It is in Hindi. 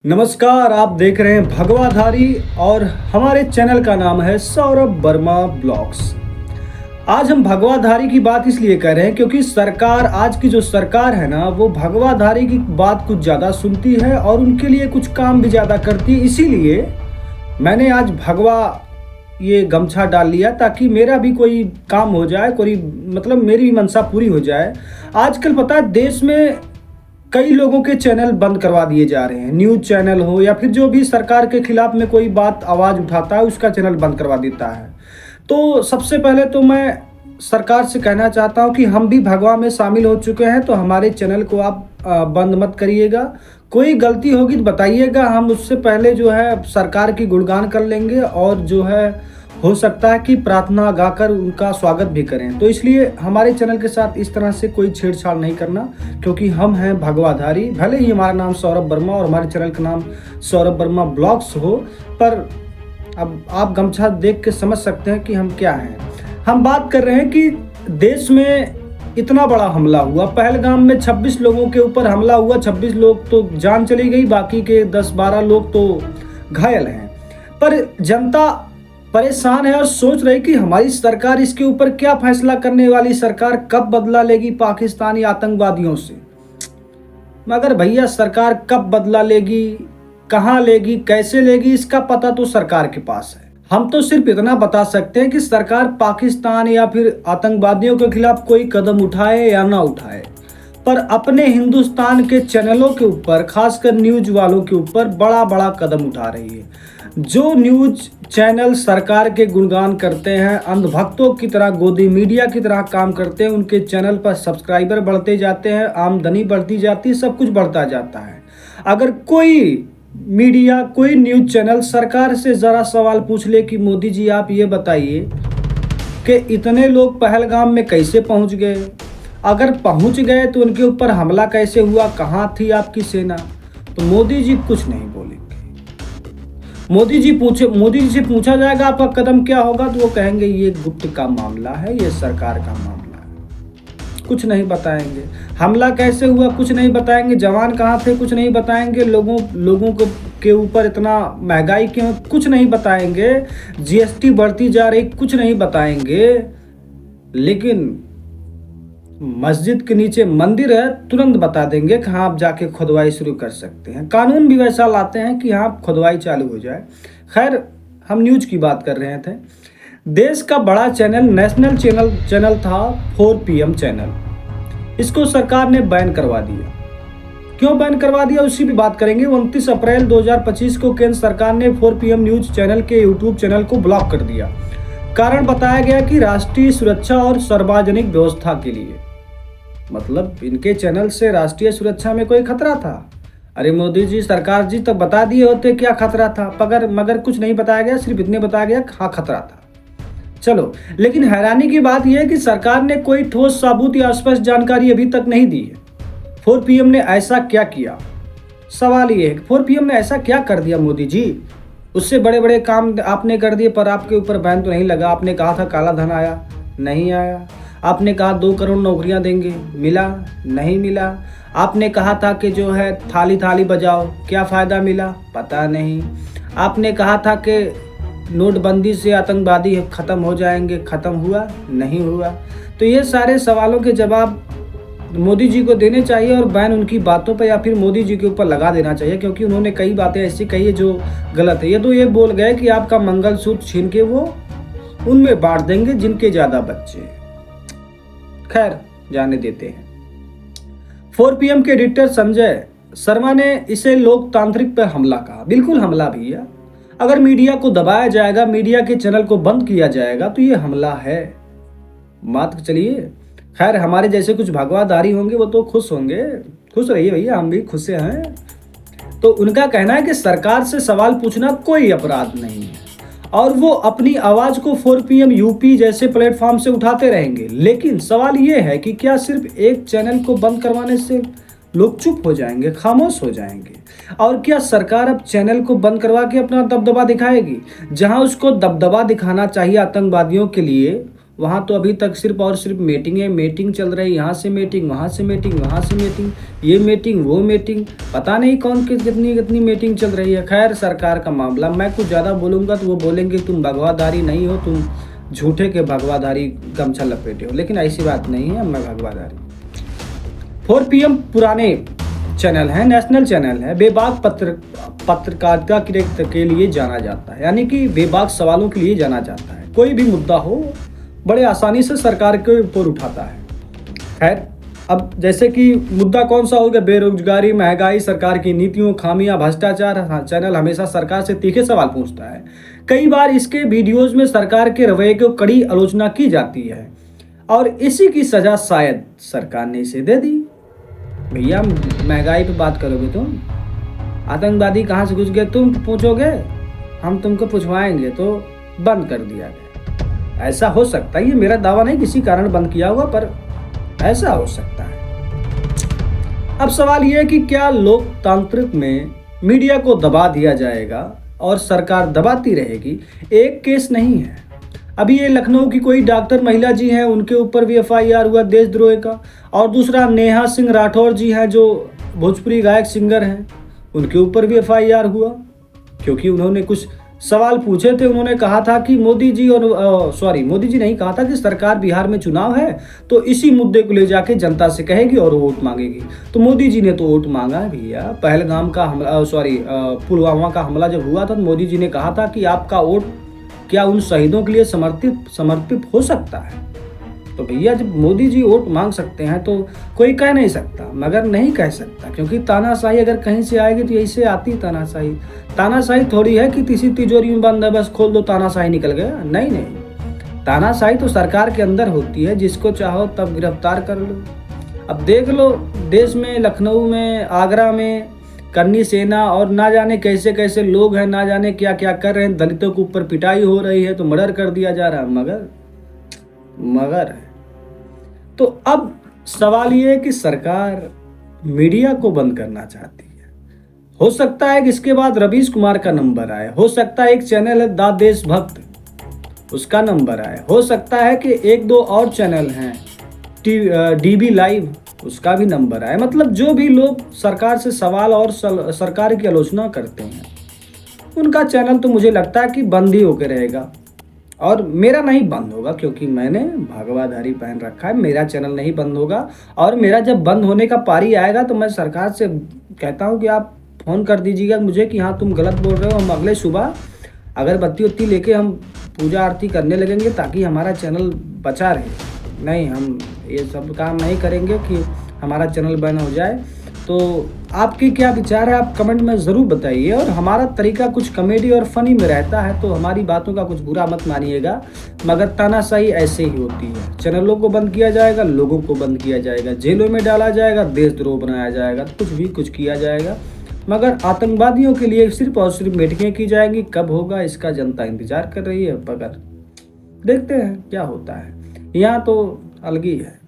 नमस्कार, आप देख रहे हैं भगवाधारी और हमारे चैनल का नाम है सौरभ वर्मा ब्लॉग्स। आज हम भगवाधारी की बात इसलिए कर रहे हैं क्योंकि सरकार, आज की जो सरकार है ना, वो भगवाधारी की बात कुछ ज़्यादा सुनती है और उनके लिए कुछ काम भी ज़्यादा करती है। इसीलिए मैंने आज भगवा ये गमछा डाल लिया ताकि मेरा भी कोई काम हो जाए, कोई मतलब मेरी भी मंशा पूरी हो जाए। आजकल पता है देश में कई लोगों के चैनल बंद करवा दिए जा रहे हैं। न्यूज़ चैनल हो या फिर जो भी सरकार के खिलाफ में कोई बात आवाज़ उठाता है उसका चैनल बंद करवा देता है। तो सबसे पहले तो मैं सरकार से कहना चाहता हूं कि हम भी भगवा में शामिल हो चुके हैं, तो हमारे चैनल को आप बंद मत करिएगा। कोई गलती होगी तो बताइएगा, हम उससे पहले जो है सरकार की गुणगान कर लेंगे और जो है हो सकता है कि प्रार्थना गाकर उनका स्वागत भी करें। तो इसलिए हमारे चैनल के साथ इस तरह से कोई छेड़छाड़ नहीं करना, क्योंकि हम हैं भगवाधारी। भले ही हमारा नाम सौरभ वर्मा और हमारे चैनल का नाम सौरभ वर्मा ब्लॉग्स हो, पर अब आप गमछा देख के समझ सकते हैं कि हम क्या हैं। हम बात कर रहे हैं कि देश में इतना बड़ा हमला हुआ, पहलगाम में 26 लोगों के ऊपर हमला हुआ। 26 लोग तो जान चली गई, बाकी के 10-12 लोग तो घायल हैं। पर जनता परेशान है और सोच रही कि हमारी सरकार इसके ऊपर क्या फैसला करने वाली, सरकार कब बदला लेगी पाकिस्तानी आतंकवादियों से। मगर भैया सरकार कब बदला लेगी, कहां लेगी, कैसे लेगी, इसका पता तो सरकार के पास है। हम तो सिर्फ इतना बता सकते हैं कि सरकार पाकिस्तान या फिर आतंकवादियों के खिलाफ कोई कदम उठाए या ना उठाए, पर अपने हिंदुस्तान के चैनलों के ऊपर, खासकर न्यूज वालों के ऊपर बड़ा बड़ा कदम उठा रही है। जो न्यूज चैनल सरकार के गुणगान करते हैं, अंधभक्तों की तरह, गोदी मीडिया की तरह काम करते हैं, उनके चैनल पर सब्सक्राइबर बढ़ते जाते हैं, आमदनी बढ़ती जाती है, सब कुछ बढ़ता जाता है। अगर कोई मीडिया, कोई न्यूज चैनल सरकार से ज़रा सवाल पूछ ले कि मोदी जी आप ये बताइए कि इतने लोग पहलगाम में कैसे पहुंच गए, अगर पहुंच गए तो उनके ऊपर हमला कैसे हुआ, कहाँ थी आपकी सेना, तो मोदी जी कुछ नहीं बोलेंगे। मोदी जी से पूछा जाएगा आपका कदम क्या होगा, तो वो कहेंगे ये गुप्त का मामला है, ये सरकार का मामला है, कुछ नहीं बताएंगे। हमला कैसे हुआ कुछ नहीं बताएंगे, जवान कहाँ थे कुछ नहीं बताएंगे, लोगों को के ऊपर इतना महंगाई क्यों कुछ नहीं बताएंगे, जीएसटी बढ़ती जा रही कुछ नहीं बताएंगे। लेकिन मस्जिद के नीचे मंदिर है तुरंत बता देंगे कि हाँ आप जाके खुदवाई शुरू कर सकते हैं। कानून भी वैसा लाते हैं कि हाँ खुदवाई चालू हो जाए। खैर, हम न्यूज की बात कर रहे थे। देश का बड़ा चैनल, नेशनल चैनल था 4 PM चैनल, इसको सरकार ने बैन करवा दिया। क्यों बैन करवा दिया उसी भी बात करेंगे। 29 अप्रैल 2025 को केंद्र सरकार ने 4 PM न्यूज चैनल के यूट्यूब चैनल को ब्लॉक कर दिया। कारण बताया गया कि राष्ट्रीय सुरक्षा और सार्वजनिक व्यवस्था के लिए, मतलब इनके चैनल से राष्ट्रीय सुरक्षा में कोई खतरा था। अरे मोदी जी, सरकार जी तब बता दिए होते क्या खतरा था, मगर कुछ नहीं बताया गया, सिर्फ इतने बताया गया हाँ खतरा था। चलो, लेकिन हैरानी की बात यह है कि सरकार ने कोई ठोस सबूत या स्पष्ट जानकारी अभी तक नहीं दी है। 4 PM ने ऐसा क्या किया, सवाल ये है 4 PM ने ऐसा क्या कर दिया मोदी जी। उससे बड़े बड़े काम आपने कर दिए, पर आपके ऊपर बैन तो नहीं लगा। आपने कहा था काला धन आया, नहीं आया। आपने कहा 2 करोड़ नौकरियां देंगे, मिला नहीं मिला। आपने कहा था कि जो है थाली थाली बजाओ, क्या फ़ायदा मिला, पता नहीं। आपने कहा था कि नोटबंदी से आतंकवादी ख़त्म हो जाएंगे, ख़त्म हुआ नहीं हुआ। तो ये सारे सवालों के जवाब मोदी जी को देने चाहिए और बैन उनकी बातों पर या फिर मोदी जी के ऊपर लगा देना चाहिए, क्योंकि उन्होंने कई बातें ऐसी कही है जो गलत है। ये तो ये बोल गए कि आपका मंगलसूत्र छीन के वो उनमें बांट देंगे जिनके ज़्यादा बच्चे। खैर, जाने देते हैं। 4 PM के एडिटर संजय शर्मा ने इसे लोकतांत्रिक पर हमला कहा। बिल्कुल हमला भैया। अगर मीडिया को दबाया जाएगा, मीडिया के चैनल को बंद किया जाएगा, तो ये हमला है। मात चलिए। खैर, हमारे जैसे कुछ भगवाधारी होंगे वो तो खुश होंगे। खुश रहिए भैया, हम भी खुश हैं। तो उनका कहना है कि सरकार से सवाल पूछना कोई अपराध नहीं है और वो अपनी आवाज को 4 PM यूपी जैसे प्लेटफॉर्म से उठाते रहेंगे। लेकिन सवाल ये है कि क्या सिर्फ एक चैनल को बंद करवाने से लोग चुप हो जाएंगे, खामोश हो जाएंगे? और क्या सरकार अब चैनल को बंद करवा के अपना दबदबा दिखाएगी? जहां उसको दबदबा दिखाना चाहिए आतंकवादियों के लिए, वहाँ तो अभी तक सिर्फ और सिर्फ मीटिंग चल रही, यहाँ से मीटिंग, वहाँ से मीटिंग, वहाँ से मीटिंग, ये मीटिंग, वो मीटिंग, पता नहीं कौन कितनी कितनी मीटिंग चल रही है। खैर, सरकार का मामला, मैं कुछ ज़्यादा बोलूँगा तो वो बोलेंगे तुम भगवाधारी नहीं हो, तुम झूठे के भगवाधारी गमछा लपेटे हो, लेकिन ऐसी बात नहीं है, मैं भगवाधारी। 4 PM पुराने चैनल है, नेशनल चैनल है, बेबाक पत्रकारिता के लिए जाना जाता है, यानी कि बेबाक सवालों के लिए जाना जाता है। कोई भी मुद्दा हो बड़े आसानी से सरकार के ऊपर उठाता है। खैर, अब जैसे कि मुद्दा कौन सा होगा, बेरोजगारी, महंगाई, सरकार की नीतियों, खामियां, भ्रष्टाचार। हाँ, चैनल हमेशा सरकार से तीखे सवाल पूछता है। कई बार इसके वीडियोज में सरकार के रवैये को कड़ी आलोचना की जाती है और इसी की सजा शायद सरकार ने इसे दे दी। भैया, महंगाई पे बात करोगे तुम, आतंकवादी कहाँ से घुस गए तुम पूछोगे, हम तुमको पूछवाएंगे, तो बंद कर दिया गया। ऐसा हो सकता है, ये मेरा दावा नहीं किसी कारण बंद किया हुआ, पर ऐसा हो सकता है। अब सवाल ये है कि क्या लोकतांत्रिक में मीडिया को दबा दिया जाएगा और सरकार दबाती रहेगी? एक केस नहीं है, अभी ये लखनऊ की कोई डॉक्टर महिला जी हैं, उनके ऊपर भी FIR हुआ देशद्रोह का, और दूसरा नेहा सिंह राठौर जी हैं जो भोजपुरी गायक सिंगर हैं, उनके ऊपर भी FIR हुआ क्योंकि उन्होंने कुछ सवाल पूछे थे। उन्होंने कहा था कि मोदी जी नहीं कहा था कि सरकार बिहार में चुनाव है तो इसी मुद्दे को ले जाके जनता से कहेगी और वोट मांगेगी। तो मोदी जी ने तो वोट मांगा है भैया। पहलगाम का हमला, पुलवामा का हमला जब हुआ था तो मोदी जी ने कहा था कि आपका वोट क्या उन शहीदों के लिए समर्पित हो सकता है। तो भैया, जब मोदी जी वोट मांग सकते हैं तो कोई कह नहीं सकता, मगर नहीं कह सकता, क्योंकि तानाशाही अगर कहीं से आएगी तो यही से आती तानाशाही। तानाशाही थोड़ी है कि किसी तिजोरी में बंद है बस खोल दो तानाशाही निकल गया, नहीं नहीं। तानाशाही तो सरकार के अंदर होती है, जिसको चाहो तब गिरफ्तार कर लो। अब देख लो, देश में, लखनऊ में, आगरा में करनी सेना और ना जाने कैसे कैसे लोग हैं, ना जाने क्या क्या कर रहे हैं, दलितों के ऊपर पिटाई हो रही है तो मर्डर कर दिया जा रहा है, मगर है। तो अब सवाल ये है कि सरकार मीडिया को बंद करना चाहती है। हो सकता है कि इसके बाद रवीश कुमार का नंबर आए, हो सकता है एक चैनल है दा देशभक्त, उसका नंबर आए, हो सकता है कि 1-2 और चैनल हैं, DB लाइव, उसका भी नंबर आए। मतलब जो भी लोग सरकार से सवाल और सरकार की आलोचना करते हैं, उनका चैनल तो मुझे लगता है कि बंद ही होकर रहेगा। और मेरा नहीं बंद होगा, क्योंकि मैंने भगवाधारी पहन रखा है, मेरा चैनल नहीं बंद होगा। और मेरा जब बंद होने का पारी आएगा तो मैं सरकार से कहता हूँ कि आप फ़ोन कर दीजिएगा मुझे कि हाँ तुम गलत बोल रहे हो, हम अगले सुबह अगरबत्ती उत्ती लेके हम पूजा आरती करने लगेंगे ताकि हमारा चैनल बचा रहे। नहीं, हम ये सब काम नहीं करेंगे कि हमारा चैनल बैन हो जाए। तो आपके क्या विचार है, आप कमेंट में ज़रूर बताइए। और हमारा तरीका कुछ कॉमेडी और फनी में रहता है, तो हमारी बातों का कुछ बुरा मत मानिएगा, मगर तानाशाही ऐसे ही होती है। चैनलों को बंद किया जाएगा, लोगों को बंद किया जाएगा, जेलों में डाला जाएगा, देशद्रोह बनाया जाएगा, कुछ किया जाएगा, मगर आतंकवादियों के लिए सिर्फ और सिर्फ मीटिंगें की जाएंगी। कब होगा इसका जनता इंतजार कर रही है, मगर देखते हैं क्या होता है। यहाँ तो अलग ही है।